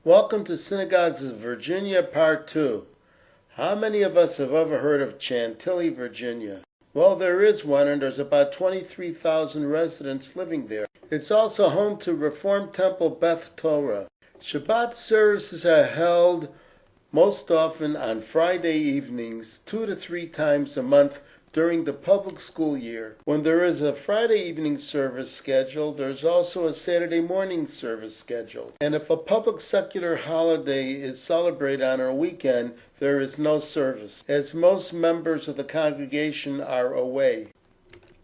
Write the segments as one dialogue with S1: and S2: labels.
S1: Welcome to Synagogues of Virginia, Part 2. How many of us have ever heard of Chantilly, Virginia? Well, there is one, and there's about 23,000 residents living there. It's also home to Reform Temple Beth Torah. Shabbat services are held most often on Friday evenings, 2 to 3 times a month during the public school year. When there is a Friday evening service scheduled, there's also a Saturday morning service scheduled. And if a public secular holiday is celebrated on a weekend, there is no service, as most members of the congregation are away.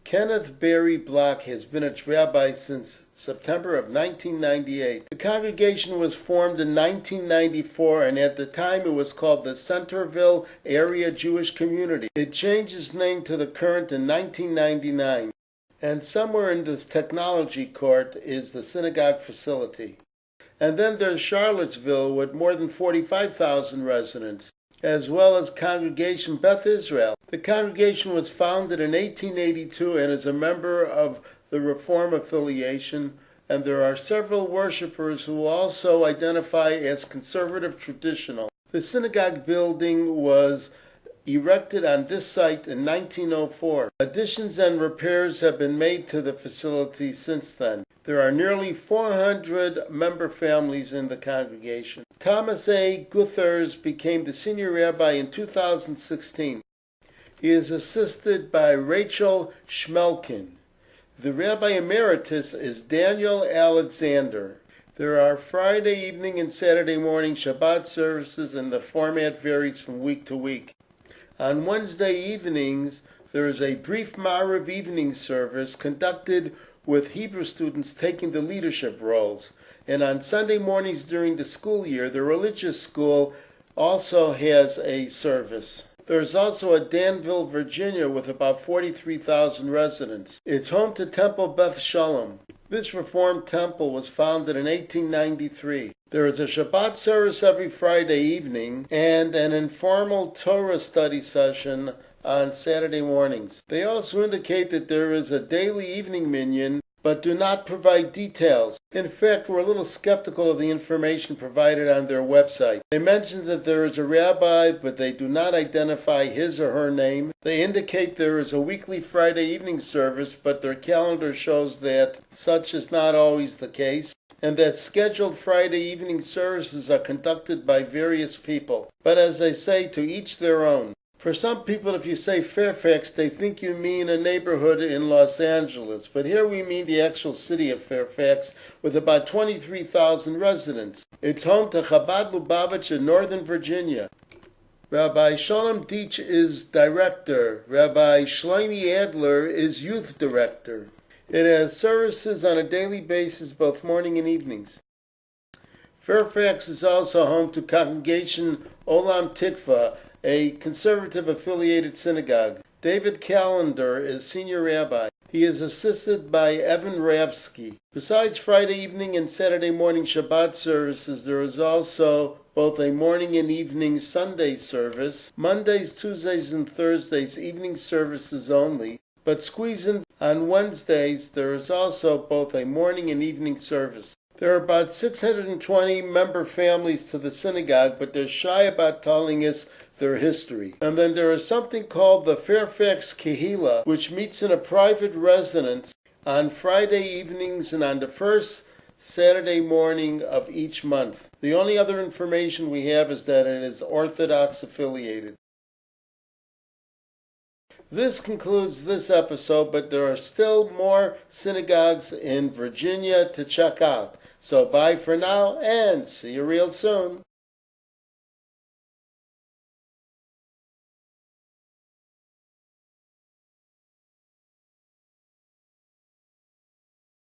S1: Kenneth Barry Block has been its rabbi since September of 1998. The congregation was formed in 1994, and at the time it was called the Centerville Area Jewish Community. It changed its name to the current in 1999. And somewhere in this technology court is the synagogue facility. And then there's Charlottesville with more than 45,000 residents, as well as Congregation Beth Israel. The congregation was founded in 1882 and is a member of the Reform affiliation, and there are several worshipers who also identify as conservative traditional. The synagogue building was erected on this site in 1904. Additions and repairs have been made to the facility since then. There are nearly 400 member families in the congregation. Thomas A. Guthers became the senior rabbi in 2016. He is assisted by Rachel Schmelkin. The rabbi emeritus is Daniel Alexander. There are Friday evening and Saturday morning Shabbat services, and the format varies from week to week. On Wednesday evenings, there is a brief Ma'ariv evening service conducted with Hebrew students taking the leadership roles. And on Sunday mornings during the school year, the religious school also has a service. There's also a Danville, Virginia, with about 43,000 residents. It's home to Temple Beth Shalom. This Reformed temple was founded in 1893. There is a Shabbat service every Friday evening and an informal Torah study session on Saturday mornings. They also indicate that there is a daily evening minyan, but do not provide details. In fact, we're a little skeptical of the information provided on their website. They mention that there is a rabbi, but they do not identify his or her name. They indicate there is a weekly Friday evening service, but their calendar shows that such is not always the case, and that scheduled Friday evening services are conducted by various people. But as they say, to each their own. For some people, if you say Fairfax, they think you mean a neighborhood in Los Angeles. But here we mean the actual city of Fairfax, with about 23,000 residents. It's home to Chabad Lubavitch in Northern Virginia. Rabbi Shalom Deitch is director. Rabbi Shlomi Adler is youth director. It has services on a daily basis, both morning and evenings. Fairfax is also home to Congregation Olam Tikva, a conservative-affiliated synagogue. David Callender is senior rabbi. He is assisted by Evan Ravsky. Besides Friday evening and Saturday morning Shabbat services, there is also both a morning and evening Sunday service, Mondays, Tuesdays, and Thursdays evening services only, but squeezed in on Wednesdays there is also both a morning and evening service. There are about 620 member families to the synagogue, but they're shy about telling us their history. And then there is something called the Fairfax Kehila, which meets in a private residence on Friday evenings and on the first Saturday morning of each month. The only other information we have is that it is Orthodox affiliated. This concludes this episode, but there are still more synagogues in Virginia to check out. So bye for now, and see you real soon.